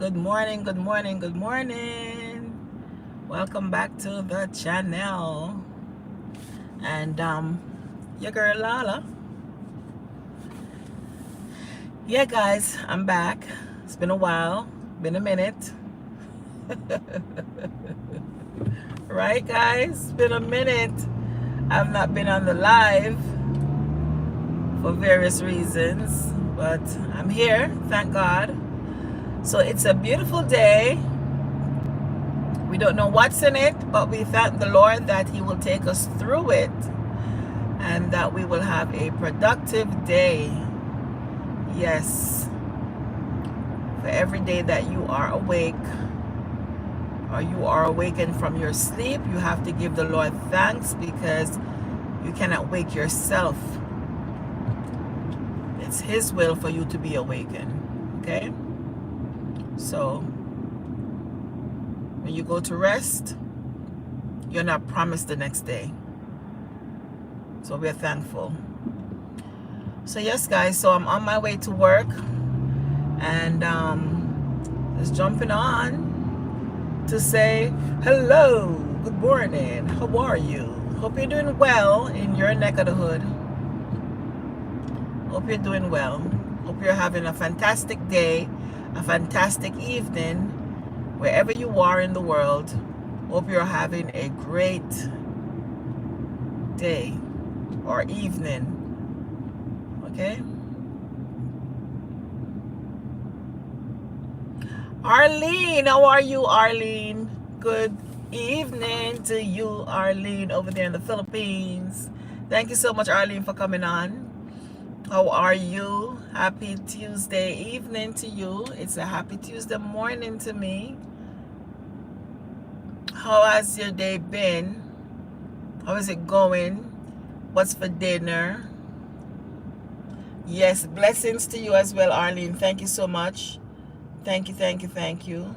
Good morning, good morning, good morning. Welcome back to the channel. And your girl Lala. Yeah guys, I'm back. It's been a while, been a minute. Right guys? It's been a minute. I've not been on the live for various reasons, but I'm here, thank God. So it's a beautiful day. We don't know what's in it, but we thank the Lord that He will take us through it and that we will have a productive day. Yes. For every day that you are awake or you are awakened from your sleep, you have to give the Lord thanks because you cannot wake yourself. It's His will for you to be awakened. Okay? So when you go to rest, you're not promised the next day. So we're thankful. So yes guys, so I'm on my way to work and just jumping on to say hello, good morning, how are you? Hope you're doing well in your neck of the hood. Hope you're doing well. Hope you're having a fantastic day, a fantastic evening, wherever you are in the world. Hope you're having a great day or evening. Okay? Arlene, how are you, Arlene? Good evening to you, Arlene, over there in the Philippines. Thank you so much, Arlene, for coming on. How are you? Happy Tuesday evening to you. It's a happy Tuesday morning to me. How has your day been? How is it going? What's for dinner? Yes, blessings to you as well, Arlene. Thank you so much. Thank you, thank you, thank you.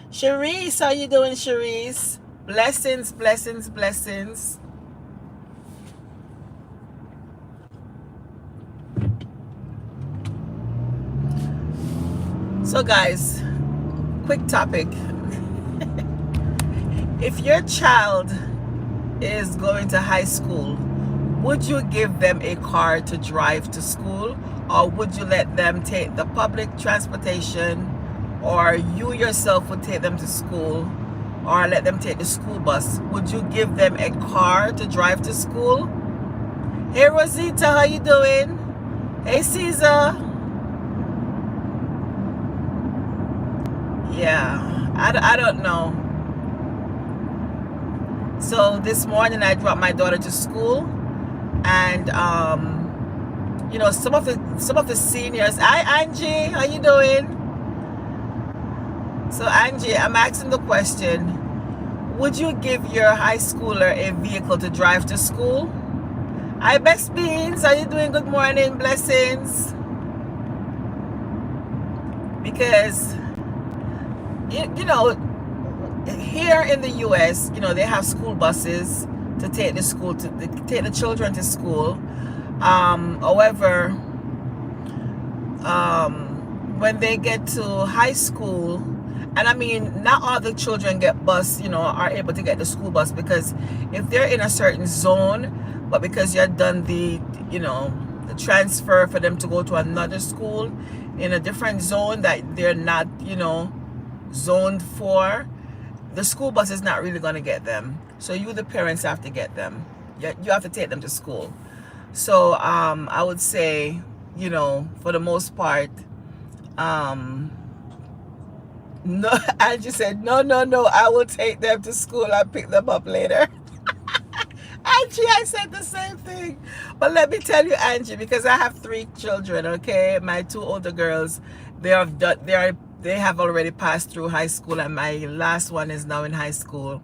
Cherise, how you doing, Cherise? Blessings, blessings, blessings. So guys, quick topic. If your child is going to high school, would you give them a car to drive to school, or would you let them take the public transportation, or you yourself would take them to school, or let them take the school bus? Would you give them a car to drive to school? Hey Rosita, how you doing? Hey Caesar. Yeah, I don't know. So this morning I dropped my daughter to school, and you know, some of the seniors. Hi Angie, how you doing? So Angie, I'm asking the question, would you give your high schooler a vehicle to drive to school? Hi Best Beans, how you doing? Good morning, blessings. Because you know, here in the US, you know, they have school buses to take the children to school. However, when they get to high school, and I mean, not all the children get bus, you know, are able to get the school bus, because if they're in a certain zone, but because you had done the, you know, the transfer for them to go to another school in a different zone that they're not, you know, zoned for, the school bus is not really going to get them. So you, the parents, have to get them. You have to take them to school. So I would say, you know, for the most part, no. Angie said no, I will take them to school and pick them up later. Angie, I said the same thing. But let me tell you, Angie, because I have 3 children, okay? My 2 older girls, they have already passed through high school, and my last one is now in high school.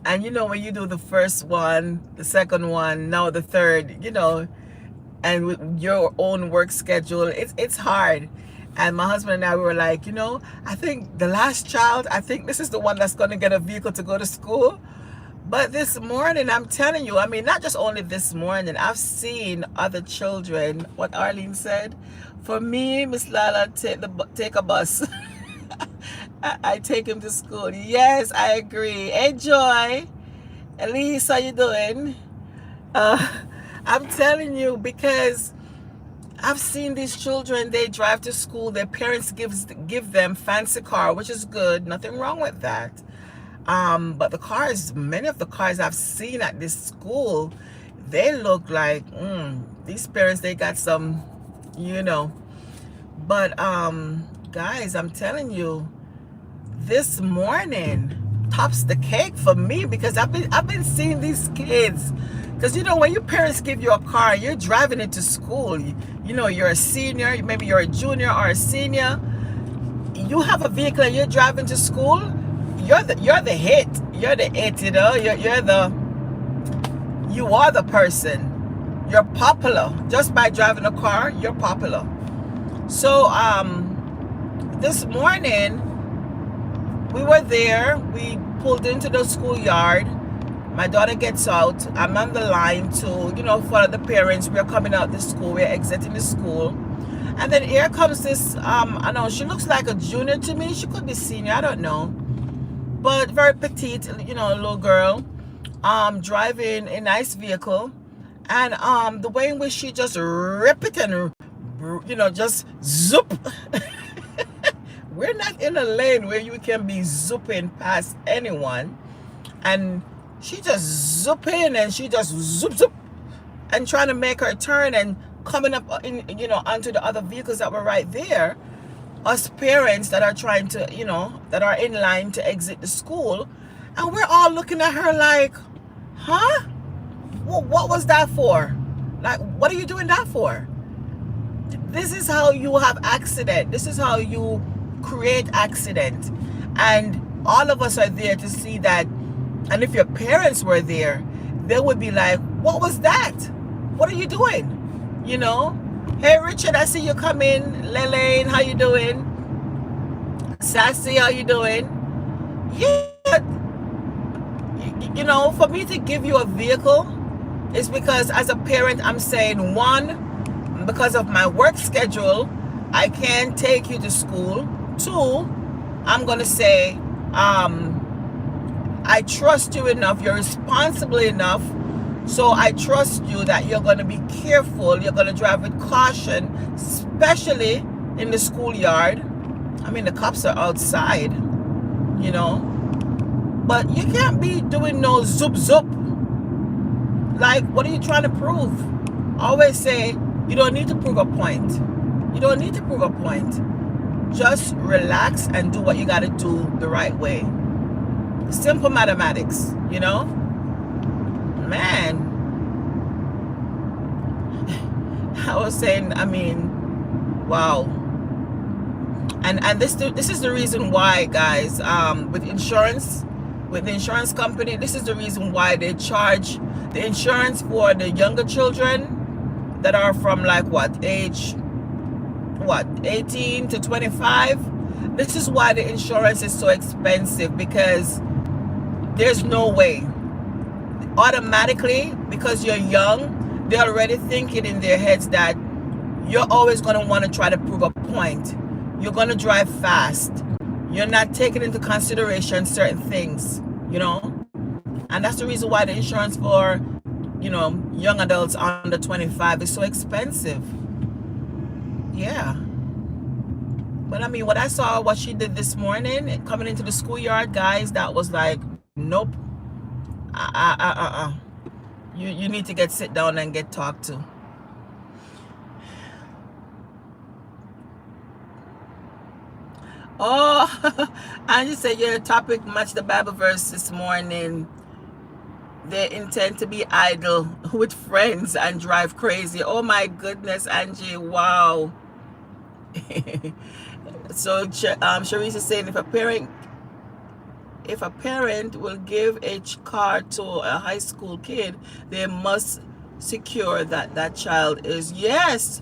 And you know, when you do the first one, the second one, now the third, you know, and with your own work schedule, it's hard. And my husband and I, we were like, you know, I think the last child, I think this is the one that's going to get a vehicle to go to school. But this morning, I'm telling you, I mean, not just only this morning, I've seen other children, what Arlene said. For me, Miss Lala, take a bus. I take him to school. Yes, I agree. Hey, Joy. Elise, how you doing? Uh, I'm telling you, because I've seen these children, they drive to school, their parents give them fancy car, which is good, nothing wrong with that. But the cars, many of the cars I've seen at this school, they look like, these parents, they got some, you know. But guys, I'm telling you, this morning tops the cake for me, because I've been seeing these kids. Because, you know, when your parents give you a car, you're driving it to school. You know, you're a senior, maybe you're a junior or a senior. You have a vehicle and you're driving to school. You're the hit. You're the it. You know, you are the person. You're popular just by driving a car. You're popular. So this morning we were there. We pulled into the schoolyard. My daughter gets out. I'm on the line to, you know, follow the parents. We're coming out the school. We're exiting the school. And then here comes this, I know, she looks like a junior to me. She could be senior, I don't know. But very petite, you know, little girl. Driving a nice vehicle. And the way in which she just rip it and, you know, just zoop. We're not in a lane where you can be zooping past anyone. And she just zoop in and she just zoop and trying to make her turn and coming up in, you know, onto the other vehicles that were right there. Us parents that are trying to, you know, that are in line to exit the school, and we're all looking at her like, huh? Well, what was that for? Like, what are you doing that for? This is how you have accident. This is how you create accident. And all of us are there to see that. And if your parents were there, they would be like, what was that? What are you doing? You know? Hey, Richard, I see you come in. Lelaine, how you doing? Sassy, how you doing? Yeah. You know, for me to give you a vehicle is because as a parent, I'm saying, one, because of my work schedule, I can't take you to school. Two, I'm going to say, I trust you enough, you're responsible enough, so I trust you that you're going to be careful, you're going to drive with caution, especially in the schoolyard. I mean, the cops are outside, you know, but you can't be doing no zoop. Like, what are you trying to prove? I always say, you don't need to prove a point. You don't need to prove a point. Just relax and do what you got to do the right way. Simple mathematics, you know? Man. I was saying, I mean, wow. And this is the reason why, guys, with the insurance company, this is the reason why they charge the insurance for the younger children that are from like age 18 to 25. This is why the insurance is so expensive, because there's no way automatically, because you're young, they're already thinking in their heads that you're always going to want to try to prove a point. You're going to drive fast. You're not taking into consideration certain things, you know. And that's the reason why the insurance for, you know, young adults under 25 is so expensive. Yeah. But I mean, what I saw, what she did this morning, coming into the schoolyard, guys, that was like, nope. You need to sit down and get talked to. Oh, and you said your topic matched the Bible verse this morning. They intend to be idle with friends and drive crazy. Oh my goodness, Angie, wow. So Sharice is saying, if a parent will give a car to a high school kid, they must secure that child is, yes,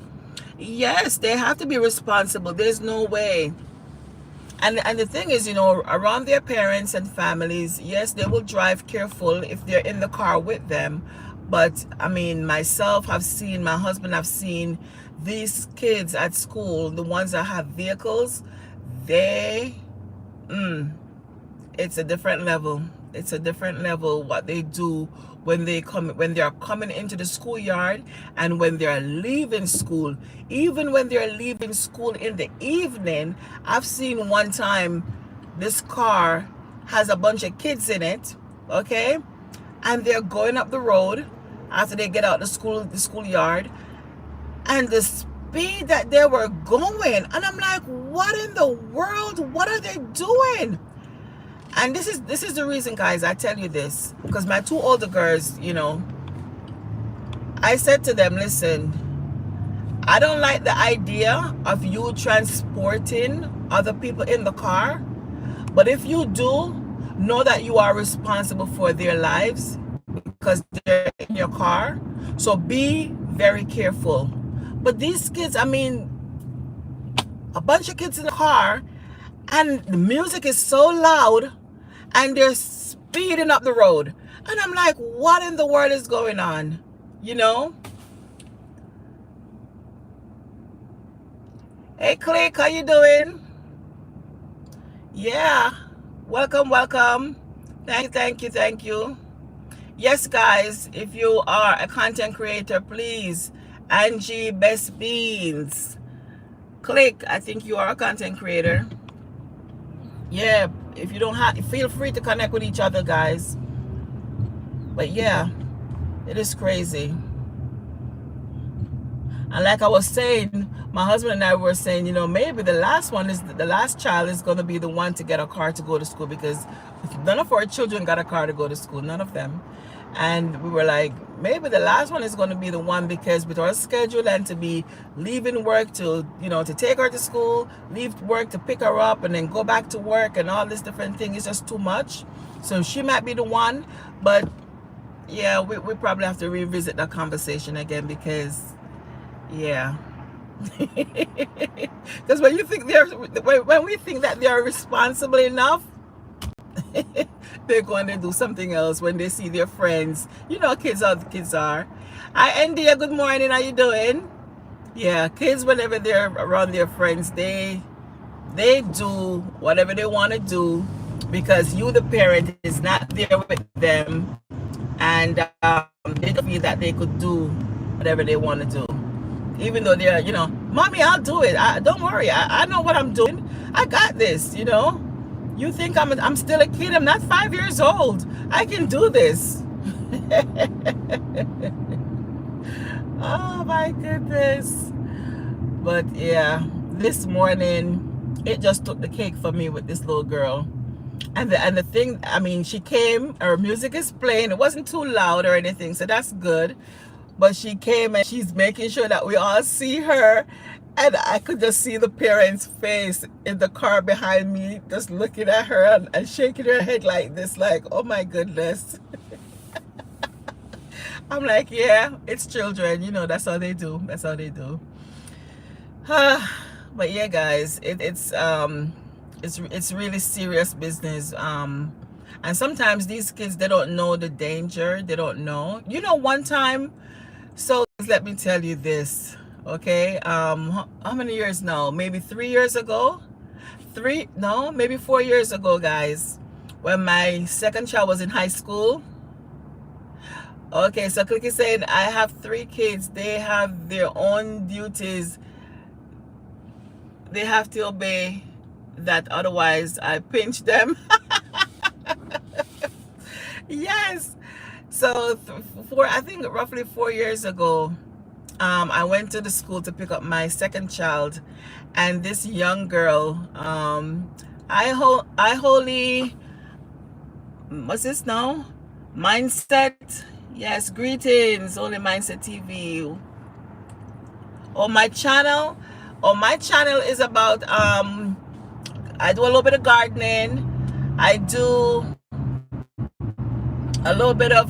they have to be responsible. There's no way. And the thing is, around their parents and families, yes, they will drive careful if they're in the car with them. But I mean, myself have seen, my husband have seen these kids at school, the ones that have vehicles, they, it's a different level. It's a different level what they do when they are coming into the schoolyard and when they're leaving school. Even when they're leaving school in the evening, I've seen one time this car has a bunch of kids in it, okay? And they're going up the road after they get out the schoolyard, and the speed that they were going, and I'm like, what in the world? What are they doing? And this is the reason, guys, I tell you this, because my two older girls, I said to them, listen, I don't like the idea of you transporting other people in the car, but if you do, know that you are responsible for their lives because they're in your car. So be very careful. But these kids, I mean, a bunch of kids in the car, and the music is so loud, and they're speeding up the road. And I'm like, what in the world is going on? Hey, Click, how you doing? Yeah. Welcome. Thank you. Yes, guys, if you are a content creator, please, Angie Best Beans. Click, I think you are a content creator. Yeah, if you don't have, feel free to connect with each other, guys. But yeah, it is crazy. And like I was saying, my husband and I were saying, maybe the last child is going to be the one to get a car to go to school, because none of our children got a car to go to school, none of them. And we were like, maybe the last one is going to be the one, because with our schedule and to be leaving work to, to take her to school, leave work to pick her up, and then go back to work and all this different thing is just too much. So she might be the one. But yeah, we probably have to revisit that conversation again, because yeah. Because when we think that they are responsible enough, they're going to do something else when they see their friends. Kids are the kids are. Hi, India. Good morning. How you doing? Yeah, kids, whenever they're around their friends, they do whatever they want to do, because you, the parent, is not there with them, and they don't feel that they could do whatever they want to do, even though they're, mommy, I'll do it. Don't worry. I know what I'm doing. I got this. You think I'm still a kid? I'm not 5 years old. I can do this. Oh my goodness. But yeah, this morning it just took the cake for me with this little girl. And the thing, I mean, she came, her music is playing. It wasn't too loud or anything, so that's good. But she came and she's making sure that we all see her. And I could just see the parents' face in the car behind me, just looking at her and shaking her head like this, like, oh my goodness. I'm like, yeah, it's children, that's how they do. That's how they do. But yeah, guys, it's really serious business. And sometimes these kids, they don't know the danger. They don't know. One time, so let me tell you this. Okay, how many years now? Maybe 3 years ago? Maybe 4 years ago, guys, when my second child was in high school. Okay, so Clicky said, I have 3 kids. They have their own duties. They have to obey that, otherwise I pinch them. Yes. So I think roughly 4 years ago, I went to the school to pick up my second child, and this young girl, what's this now? Mindset. Yes, greetings, Holy Mindset TV. My channel is about, I do a little bit of gardening. I do a little bit of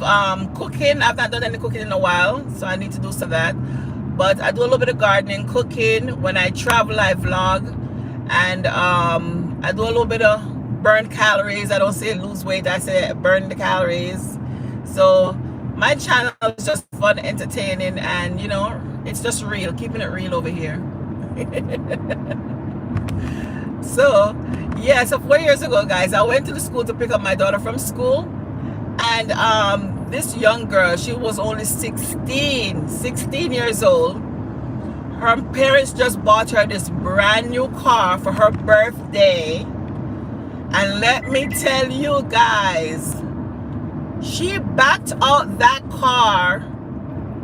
cooking. I've not done any cooking in a while, so I need to do some of that. But I do a little bit of gardening, cooking. When I travel, I vlog. And I do a little bit of burn calories. I don't say lose weight, I say burn the calories. So my channel is just fun, entertaining, and you know, it's just real, keeping it real over here. So yeah, so 4 years ago, guys, I went to the school to pick up my daughter from school. And this young girl, she was only 16 years old. Her parents just bought her this brand new car for her birthday. And let me tell you guys, she backed out that car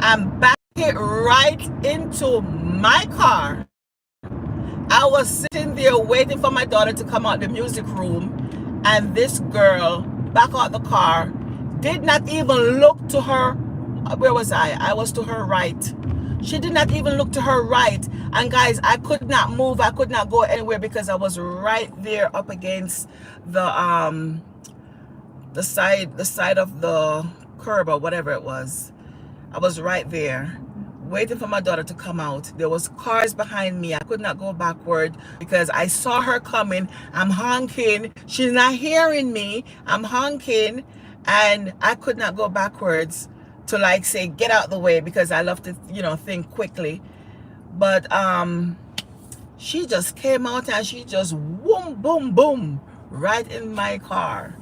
and backed it right into my car. I was sitting there waiting for my daughter to come out the music room, and this girl backed out the car, did not even look to her. Where was I? I was to her right. She did not even look to her right. And guys, I could not move. I could not go anywhere because I was right there up against the side of the curb or whatever it was. I was right there waiting for my daughter to come out. There was cars behind me. I could not go backward because I saw her coming. I'm honking. She's not hearing me. I'm honking, and I could not go backwards to like say get out the way because I love to, you know, think quickly. But she just came out and she just boom boom boom right in my car.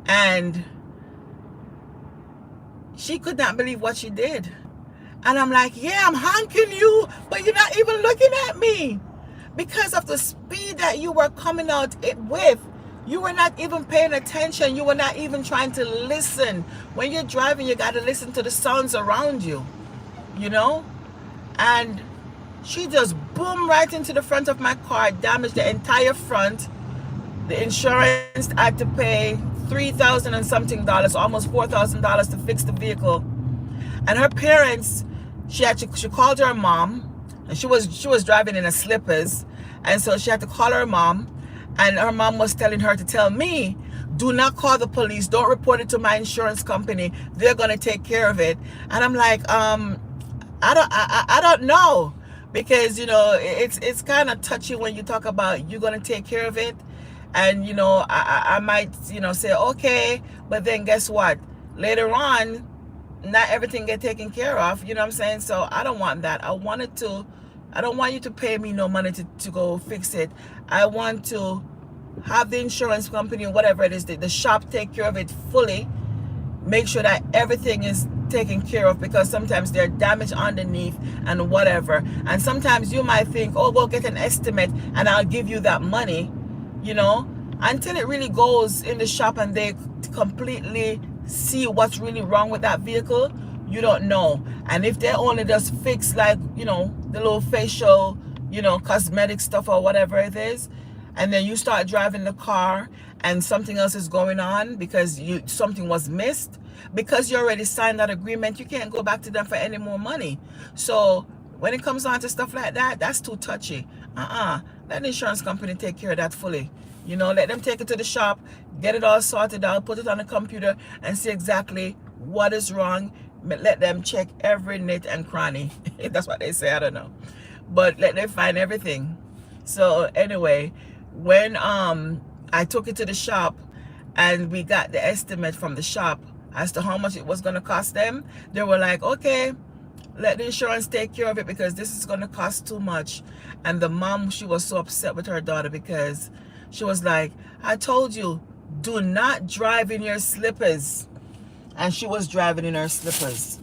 And she could not believe what she did. And I'm like, yeah, I'm honking you, but you're not even looking at me. Because of the speed that you were coming out with, you were not even paying attention. You were not even trying to listen. When you're driving, you got to listen to the sounds around you, you know? And she just boomed right into the front of my car, damaged the entire front. The insurance had to pay $3,000 and something, almost $4,000 to fix the vehicle. And her parents, she called her mom, and she was driving in a slippers, and so she had to call her mom, and her mom was telling her to tell me, do not call the police, don't report it to my insurance company, they're gonna take care of it. And I'm like, I don't know, because you know it's kind of touchy when you talk about you're gonna take care of it, and you know I might, you know, say okay, but then guess what, later on not everything get taken care of, you know what I'm saying? So I don't want that. I don't want you to pay me no money to go fix it. I want to have the insurance company or whatever it is, the shop take care of it fully, make sure that everything is taken care of, because sometimes they're damaged underneath and whatever. And sometimes you might think, oh, we'll get an estimate and I'll give you that money, you know, until it really goes in the shop and they completely see what's really wrong with that vehicle, you don't know. And if they only just fix, like, you know, the little facial, you know, cosmetic stuff or whatever it is, and then you start driving the car and something else is going on because something was missed, because you already signed that agreement, you can't go back to them for any more money. So when it comes on to stuff like that, that's too touchy. Let the insurance company take care of that fully. You know, let them take it to the shop, get it all sorted out, put it on the computer and see exactly what is wrong. Let them check every nit and cranny. That's what they say, I don't know. But let them find everything. So anyway, when I took it to the shop and we got the estimate from the shop as to how much it was going to cost them, they were like, okay, let the insurance take care of it because this is going to cost too much. And the mom, she was so upset with her daughter because she was like, I told you, do not drive in your slippers. And she was driving in her slippers.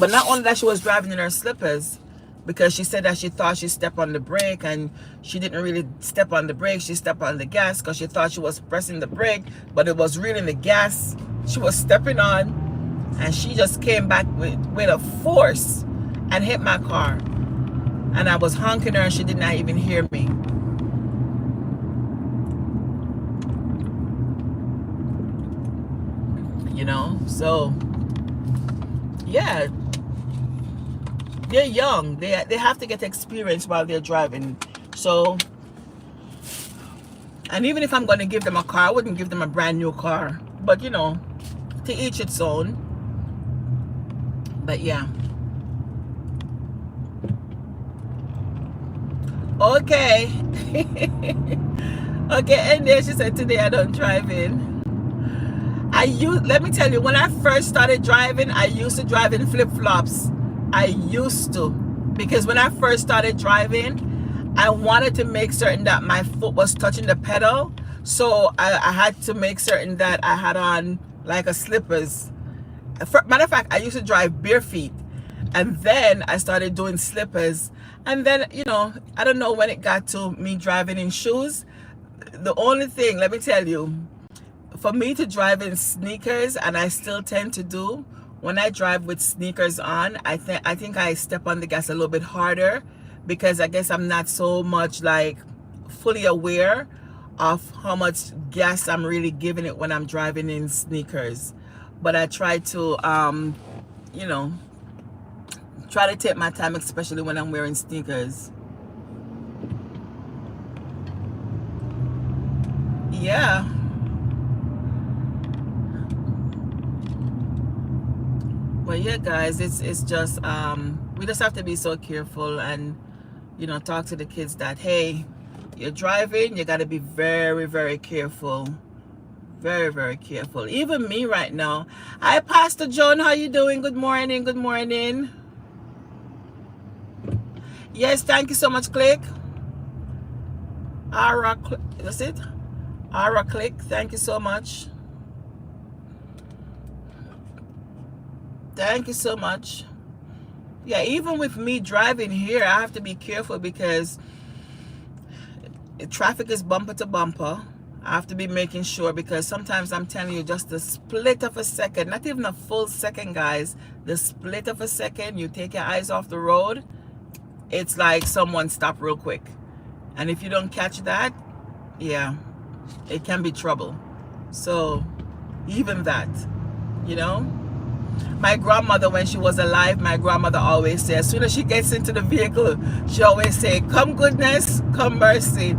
But not only that, she was driving in her slippers, because she said that she thought she stepped on the brake, and she didn't really step on the brake. She stepped on the gas because she thought she was pressing the brake, but it was really the gas she was stepping on. And she just came back with a force and hit my car. And I was honking her and she did not even hear me. You know, so yeah, they're young, they have to get experience while they're driving. So, and even if I'm going to give them a car, I wouldn't give them a brand new car, but you know, to each its own. But yeah, Okay. Okay, and there she said today I don't drive in. Let me tell you, when I first started driving, I used to drive in flip-flops. I used to. Because when I first started driving, I wanted to make certain that my foot was touching the pedal. So I had to make certain that I had on like a slippers. Matter of fact, I used to drive bare feet. And then I started doing slippers. And then, you know, I don't know when it got to me driving in shoes. The only thing, let me tell you, for me to drive in sneakers, and I still tend to do, when I drive with sneakers on, I think I step on the gas a little bit harder, because I guess I'm not so much like fully aware of how much gas I'm really giving it when I'm driving in sneakers. But I try to you know, try to take my time, especially when I'm wearing sneakers. Yeah. But yeah, guys, it's just we just have to be so careful, and you know, talk to the kids that, hey, you're driving, you got to be very, very careful. Very, very careful. Even me right now. Hi, Pastor John, how you doing? Good morning. Good morning. Yes, thank you so much. Click. Ara, that's it. Ara, click. Thank you so much. Thank you so much. Yeah, even with me driving here, I have to be careful because traffic is bumper to bumper. I have to be making sure, because sometimes I'm telling you, just the split of a second, not even a full second, guys, the split of a second, you take your eyes off the road, it's like someone stop real quick. And if you don't catch that, yeah, it can be trouble. So even that, you know, my grandmother, when she was alive, my grandmother always said, as soon as she gets into the vehicle, she always say, come goodness, come mercy.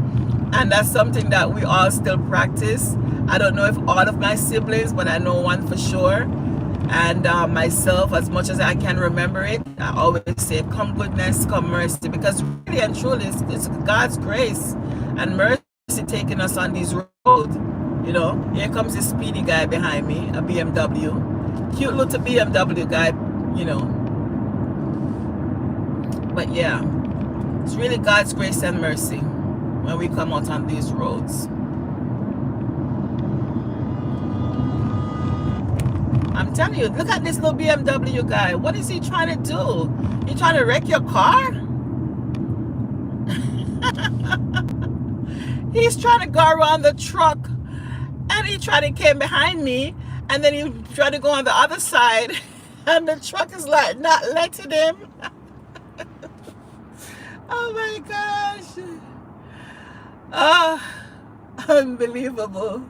And that's something that we all still practice. I don't know if all of my siblings, but I know one for sure. And myself, as much as I can remember it, I always say, come goodness, come mercy. Because really and truly, it's God's grace and mercy taking us on these roads. You know, here comes this speedy guy behind me, a BMW. Cute little BMW guy, you know. But yeah, it's really God's grace and mercy when we come out on these roads. I'm telling you, look at this little BMW guy. What is he trying to do? He trying to wreck your car? He's trying to go around the truck, and he tried to came behind me, and then he tried to go on the other side, and the truck is like not letting him. Oh my gosh. Unbelievable.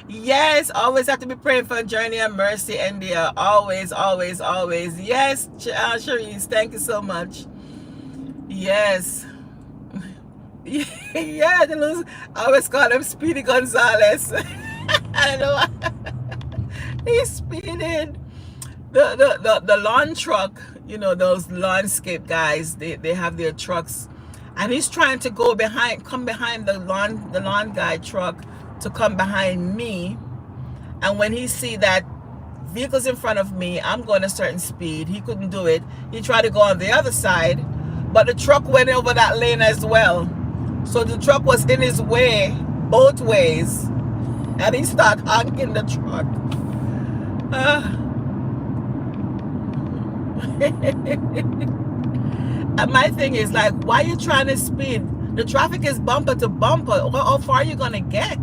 Yes, always have to be praying for journey and mercy, India. Always, always, always. Yes, Cherise, thank you so much. Yes. Yeah, I always call him Speedy Gonzalez. I don't know why. He's speeding. The lawn truck, you know, those landscape guys, they have their trucks, and he's trying to go behind, come behind the lawn guy truck to come behind me. And when he see that vehicles in front of me, I'm going a certain speed, he couldn't do it. He tried to go on the other side, but the truck went over that lane as well. So the truck was in his way both ways, and he started honking the truck. And my thing is like, why are you trying to speed? The traffic is bumper to bumper. How far are you gonna get?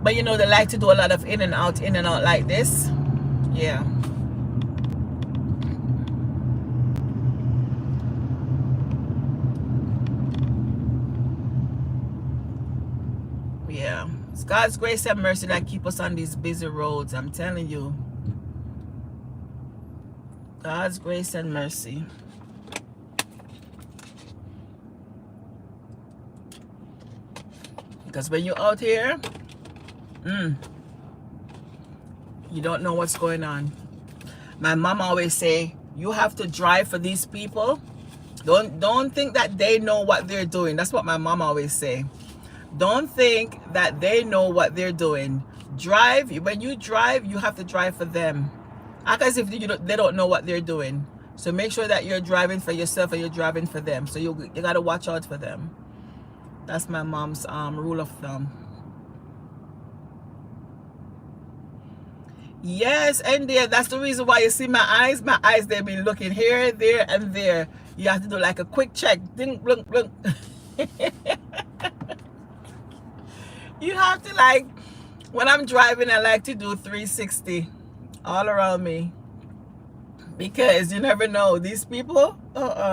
But you know, they like to do a lot of in and out like this. Yeah. Yeah. It's God's grace and mercy that keep us on these busy roads. I'm telling you. God's grace and mercy. Because when you're out here, you don't know what's going on. My mom always say, you have to drive for these people Don't think that they know what they're doing. That's what my mom always say. Don't think that they know what they're doing. Drive. When you drive, you have to drive for them. Act as if they don't know what they're doing. So make sure that you're driving for yourself and you're driving for them. So you got to watch out for them. That's my mom's rule of thumb. Yes, and there. That's the reason why you see my eyes. My eyes, they've been looking here, there, and there. You have to do like a quick check. Ding, blunk, blunk. You have to, like, when I'm driving, I like to do 360 all around me. Because you never know. These people,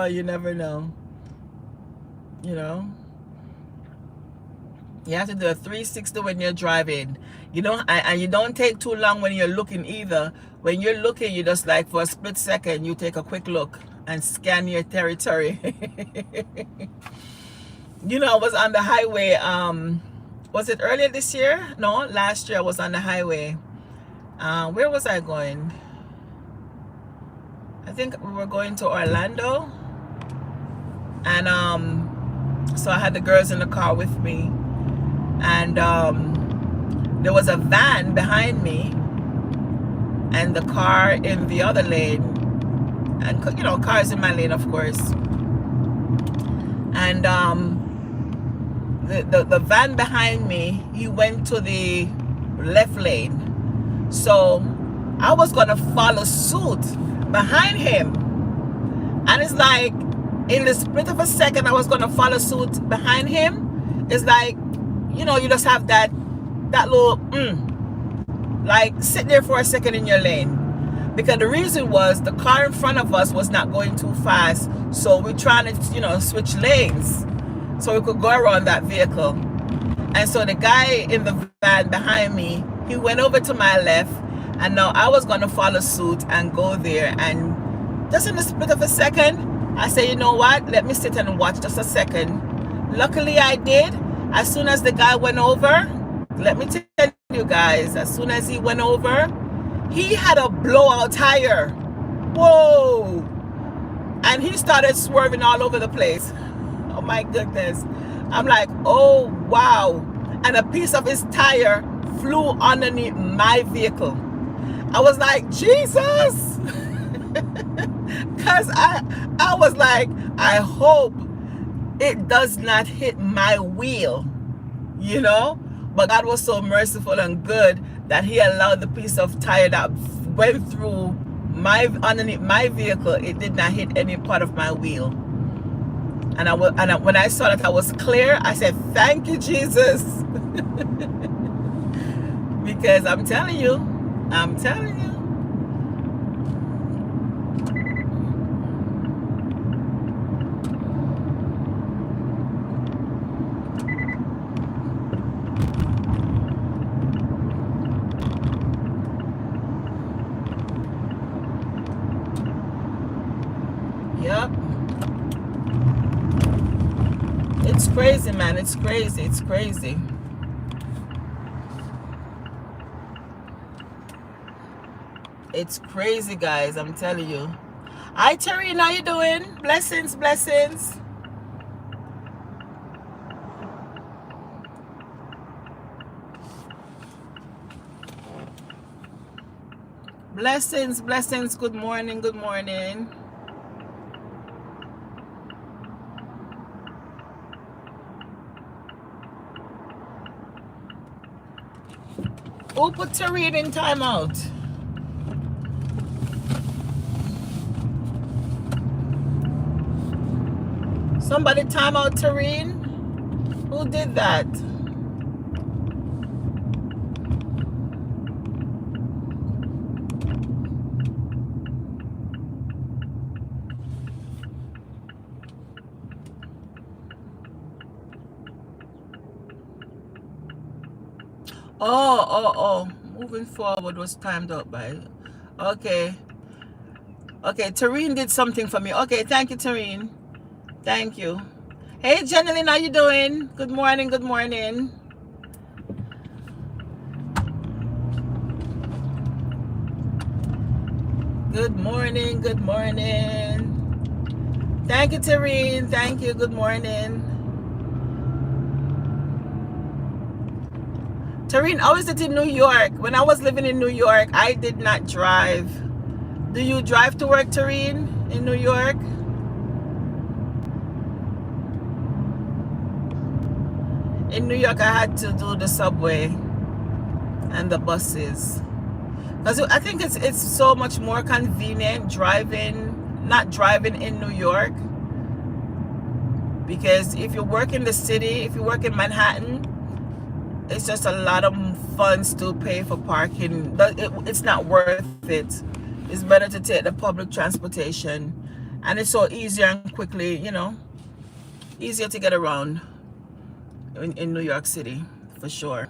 you never know. You know? You have to do a 360 when you're driving. You don't, and you don't take too long when you're looking either. When you're looking, you just, like, for a split second, you take a quick look and scan your territory. You know, I was on the highway, was it earlier this year? No, last year I was on the highway. Where was I going? I think we were going to Orlando. And so I had the girls in the car with me. And there was a van behind me and the car in the other lane. And, you know, cars in my lane, of course. And the van behind me, he went to the left lane. So I was going to follow suit behind him. And it's like, in the split of a second, I was going to follow suit behind him. It's like, you know, you just have that little, like, sit there for a second in your lane. Because the reason was the car in front of us was not going too fast. So we're trying to, you know, switch lanes so we could go around that vehicle. And so the guy in the van behind me, he went over to my left. And now I was going to follow suit and go there. And just in the split of a second, I said, you know what? Let me sit and watch just a second. Luckily, I did. As soon as the guy went over, let me tell you guys, as soon as he went over, he had a blowout tire. Whoa! And he started swerving all over the place. Oh my goodness. I'm like, oh wow. And a piece of his tire flew underneath my vehicle. I was like, Jesus! Because I was like, I hope it does not hit my wheel, you know? But God was so merciful and good that he allowed the piece of tire that went through underneath my vehicle, it did not hit any part of my wheel. And when I saw that I was clear, I said, thank you, Jesus. Because I'm telling you. Yep. It's crazy, man. It's crazy. It's crazy. It's crazy, guys. I'm telling you. Hi, Tareen. How you doing? Blessings, blessings. Blessings, blessings. Good morning, good morning. Who put Tareen in timeout? Somebody time out Tareen? Who did that? Oh. Moving forward was timed out by. Okay. Okay, Tareen did something for me. Okay, thank you, Tareen. Thank you. Hey, Jeneline, how you doing? Good morning, good morning. Good morning, good morning. Thank you, Tareen. Thank you. Good morning. Tareen, how is it in New York? When I was living in New York, I did not drive. Do you drive to work, Tareen, in New York? In New York, I had to do the subway and the buses. Because I think it's so much more convenient not driving in New York. Because if you work in the city, if you work in Manhattan, it's just a lot of funds to pay for parking. It's not worth it. It's better to take the public transportation. And it's so easier and quickly, easier to get around in New York City, for sure.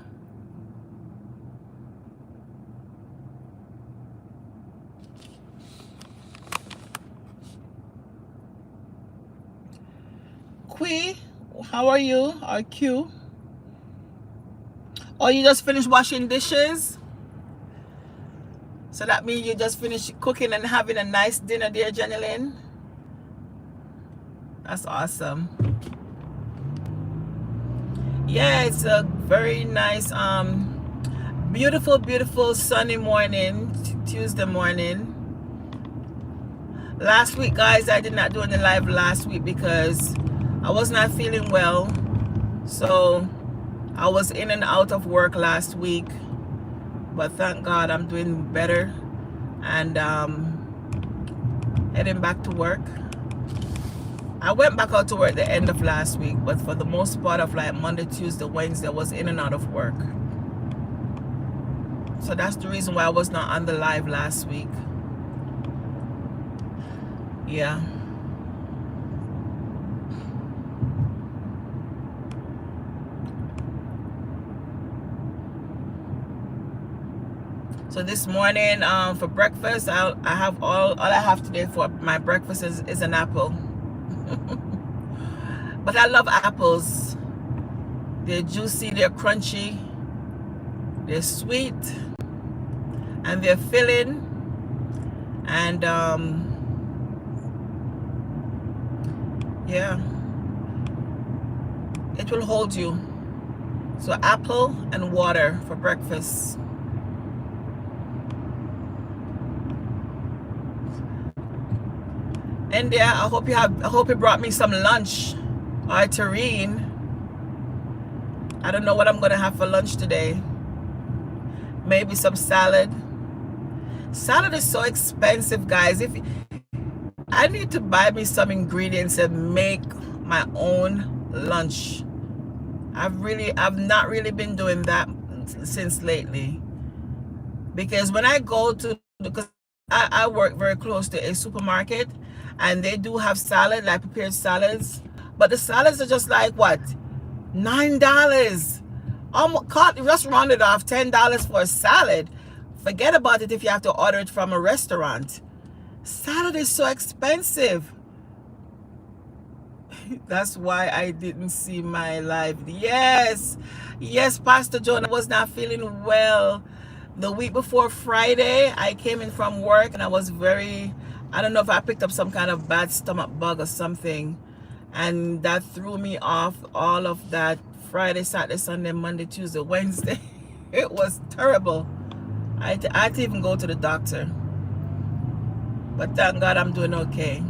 Qui, how are you? Or Q? Oh, you just finished washing dishes? So that means you just finished cooking and having a nice dinner, dear Jenilyn? That's awesome. Yeah, it's a very nice, beautiful sunny morning, Tuesday morning. Last week, guys, I did not do any live last week because I was not feeling well. So I was in and out of work last week, but thank God I'm doing better and heading back to work. I went back out to work the end of last week, but for the most part of like Monday, Tuesday, Wednesday, I was in and out of work. So that's the reason why I was not on the live last week. Yeah. So this morning for breakfast, I have all I have today for my breakfast is an apple. But I love apples. They're juicy, they're crunchy, they're sweet, and they're filling. And yeah, it will hold you. So apple and water for breakfast. India, I hope you brought me some lunch. Alright, Tareen. I don't know what I'm gonna have for lunch today. Maybe some salad. Salad is so expensive, guys. I need to buy me some ingredients and make my own lunch. I've not really been doing that since lately. Because when I go to, because I work very close to a supermarket, and they do have salad, like prepared salads, but the salads are just like what, $9. Just round it off, $10 for a salad. Forget about it if you have to order it from a restaurant. Salad is so expensive. That's why I didn't see my live. Yes, Pastor Joan, I was not feeling well. The week before Friday, I came in from work and I was I don't know if I picked up some kind of bad stomach bug or something, and that threw me off all of that Friday, Saturday, Sunday, Monday, Tuesday, Wednesday. It was terrible. I had to even go to the doctor, but thank God I'm doing okay.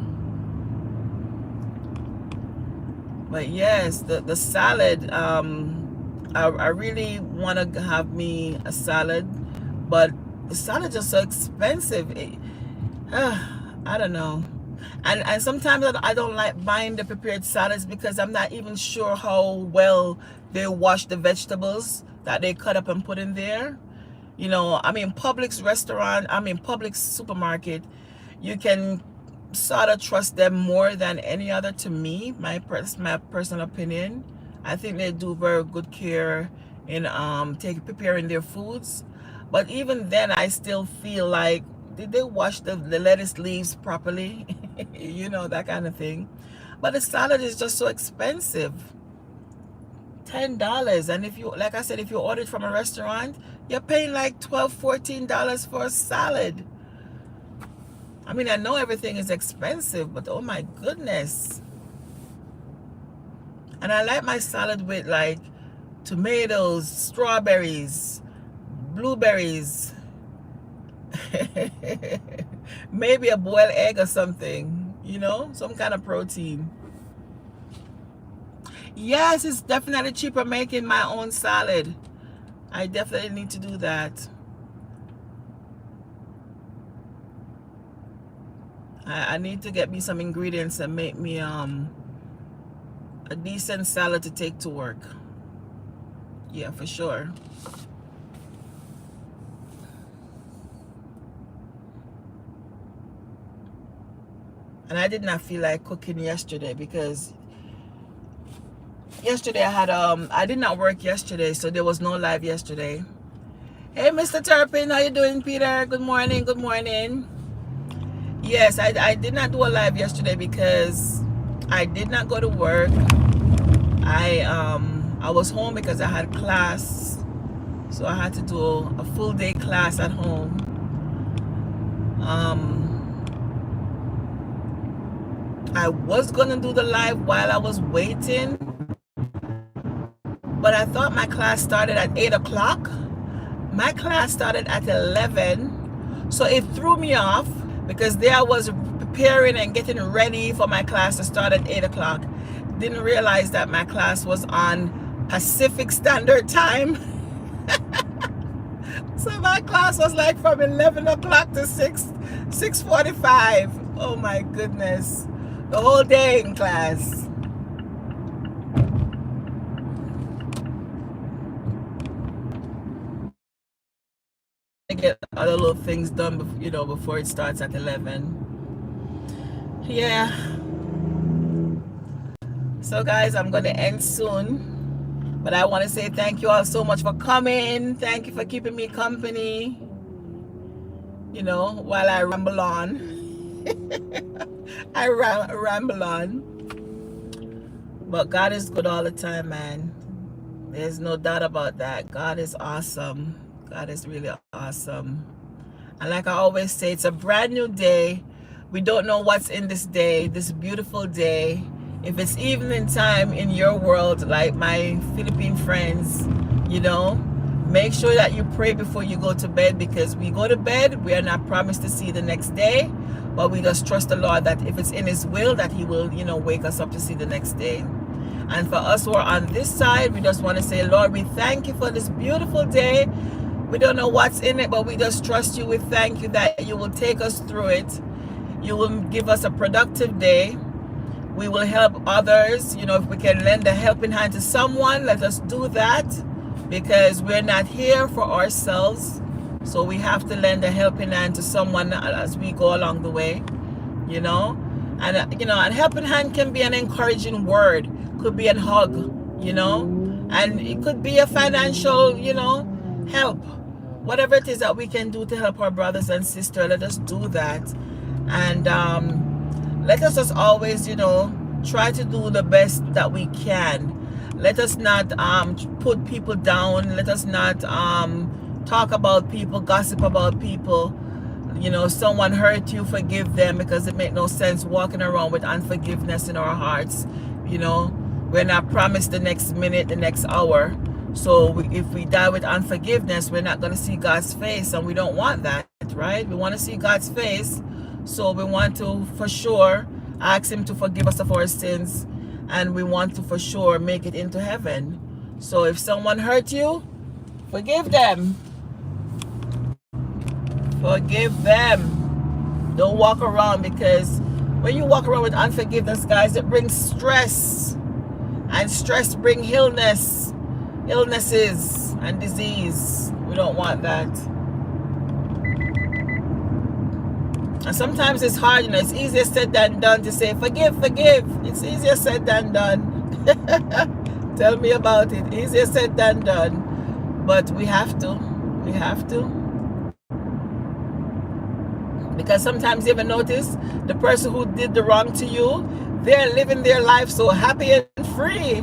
But yes, the salad, I really want to have me a salad, but the salad is just so expensive. I don't know. And sometimes I don't like buying the prepared salads because I'm not even sure how well they wash the vegetables that they cut up and put in there. I mean, Publix supermarket, you can sort of trust them more than any other, to me, my personal opinion. I think they do very good care in preparing their foods. But even then, I still feel like, did they wash the lettuce leaves properly? That kind of thing. But the salad is just so expensive. $10. And if you, like I said, if you order it from a restaurant, you're paying like $12, $14 for a salad. I mean, I know everything is expensive, but oh my goodness. And I like my salad with like tomatoes, strawberries, blueberries, maybe a boiled egg or something, you know, some kind of protein. Yes, it's definitely cheaper making my own salad. I definitely need to do that. I need to get me some ingredients and make me a decent salad to take to work. Yeah, for sure. And I did not feel like cooking yesterday because yesterday I did not work yesterday, so there was no live yesterday. Hey, Mr. Turpin, how you doing, Peter? Good morning, good morning. Yes, I did not do a live yesterday because I did not go to work. I was home because I had class, so I had to do a full day class at home. I was gonna do the live while I was waiting, but I thought my class started at 8 o'clock. My class started at 11, so it threw me off because there I was preparing and getting ready for my class to start at 8 o'clock. Didn't realize that my class was on Pacific Standard Time. So my class was like from 11 o'clock to 6:45. Oh my goodness. The whole day in class. I get other little things done, you know, before it starts at 11. Yeah. So guys, I'm going to end soon. But I want to say thank you all so much for coming. Thank you for keeping me company, you know, while I ramble on. I ramble on. But God is good all the time, man. There's no doubt about that. God is awesome. God is really awesome. And like I always say, it's a brand new day. We don't know what's in this day, this beautiful day. If it's evening time in your world, like my Philippine friends, you know, make sure that you pray before you go to bed, because we go to bed, we are not promised to see the next day, but we just trust the Lord that if it's in His will, that He will, you know, wake us up to see the next day. And for us who are on this side, we just want to say, Lord, we thank you for this beautiful day. We don't know what's in it, but we just trust you. We thank you that you will take us through it. You will give us a productive day. We will help others. You know, if we can lend a helping hand to someone, let us do that, because we're not here for ourselves. So we have to lend a helping hand to someone as we go along the way, you know. And, you know, a helping hand can be an encouraging word, could be a hug, you know, and it could be a financial, you know, help. Whatever it is that we can do to help our brothers and sisters, let us do that. And let us just always, you know, try to do the best that we can. Let us not put people down. Let us not talk about people, gossip about people. You know, someone hurt you, forgive them, because it makes no sense walking around with unforgiveness in our hearts. You know, we're not promised the next minute, the next hour. So if we die with unforgiveness, we're not going to see God's face, and we don't want that, right? We want to see God's face. So we want to, for sure, ask Him to forgive us of our sins, and we want to, for sure, make it into heaven. So if someone hurt you, forgive them. Forgive them. Don't walk around, because when you walk around with unforgiveness, guys, it brings stress, and stress brings illnesses and disease. We don't want that. And sometimes it's hard, you know, it's easier said than done to say, forgive. It's easier said than done. Tell me about it. Easier said than done. But we have to. Because sometimes you ever notice the person who did the wrong to you, they're living their life so happy and free.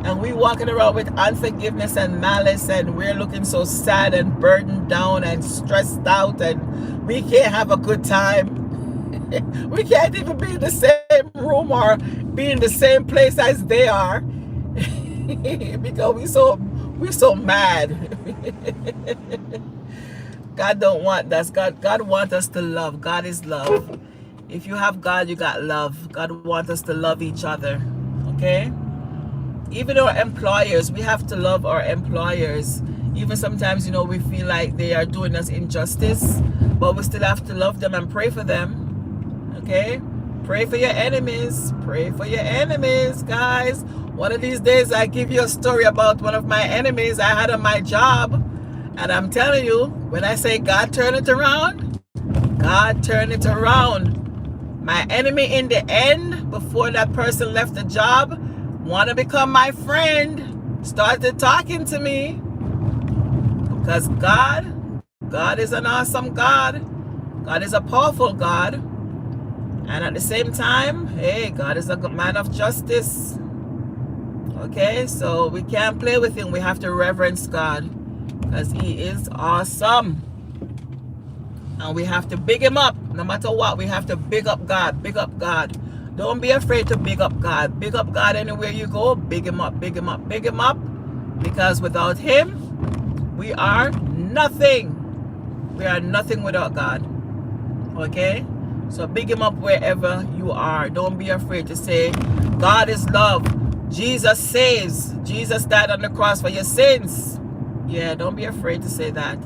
And we walking around with unforgiveness and malice, and we're looking so sad and burdened down and stressed out, and we can't have a good time. We can't even be in the same room or be in the same place as they are because we so mad. God don't want that. God wants us to love. God is love. If you have God, you got love. God wants us to love each other. Okay? Even our employers, we have to love our employers. Even sometimes, you know, we feel like they are doing us injustice, but we still have to love them and pray for them. Okay? Pray for your enemies. Pray for your enemies, guys. One of these days, I give you a story about one of my enemies I had on my job. And I'm telling you, when I say God turn it around, God turn it around. My enemy in the end, before that person left the job, want to become my friend, started talking to me. Because God is an awesome God. God is a powerful God. And at the same time, hey, God is a man of justice. Okay, so we can't play with him. We have to reverence God because he is awesome. And we have to big him up. No matter what, we have to big up God. Big up God. Don't be afraid to big up God. Big up God anywhere you go. Big him up, big him up, big him up. Because without him, we are nothing. We are nothing without God. Okay? So big him up wherever you are. Don't be afraid to say, God is love. Jesus saves. Jesus died on the cross for your sins. Yeah, don't be afraid to say that.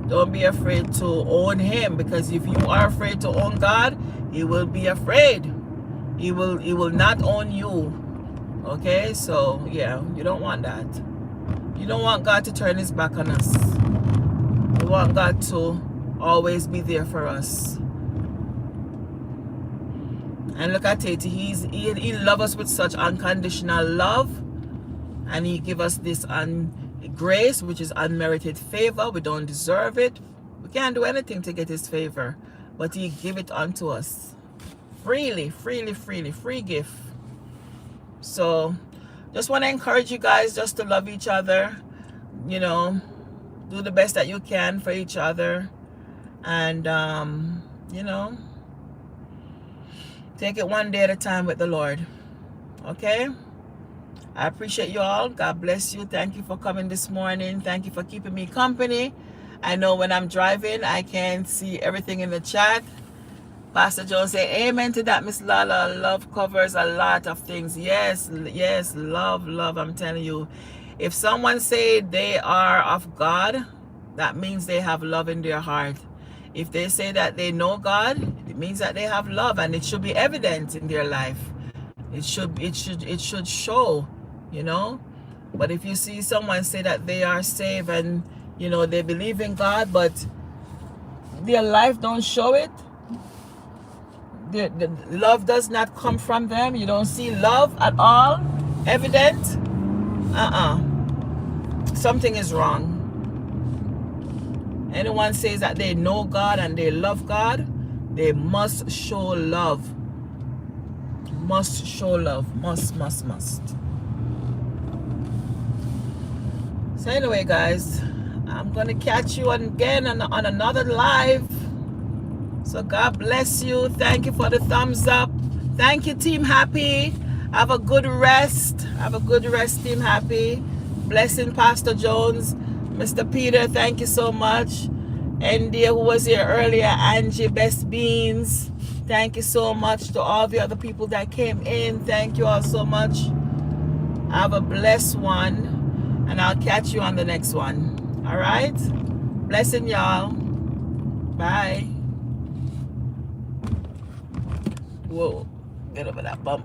Don't be afraid to own him, because if you are afraid to own God, he will be afraid. He will not own you. Okay? So, yeah, you don't want that. You don't want God to turn his back on us. You want God to always be there for us. And look at it, he loves us with such unconditional love, and he give us this grace, which is unmerited favor. We don't deserve it. We can't do anything to get his favor, but he give it unto us freely, freely, freely, free gift. So just want to encourage you guys just to love each other, you know, do the best that you can for each other, and you know, take it one day at a time with the Lord. Okay? I appreciate you all. God bless you. Thank you for coming this morning. Thank you for keeping me company. I know when I'm driving, I can't see everything in the chat. Pastor Jones say, amen to that, Miss Lala. Love covers a lot of things. Yes, yes, love, love. I'm telling you. If someone say they are of God, that means they have love in their heart. If they say that they know God, it means that they have love, and it should be evident in their life. It should show, you know. But if you see someone say that they are saved and, you know, they believe in God, but their life don't show it, the love does not come from them, you don't see love at all evident, something is wrong. Anyone says that they know God and they love God, they must show love. Must show love. Must. So anyway, guys, I'm going to catch you again on another live. So God bless you. Thank you for the thumbs up. Thank you, Team Happy. Have a good rest. Have a good rest, Team Happy. Blessing, Pastor Jones. Mr. Peter, thank you so much. India, who was here earlier, Angie, Best Beans, thank you so much. To all the other people that came in, thank you all so much. Have a blessed one, and I'll catch you on the next one. All right? Blessing, y'all. Bye. Whoa, get over that bump.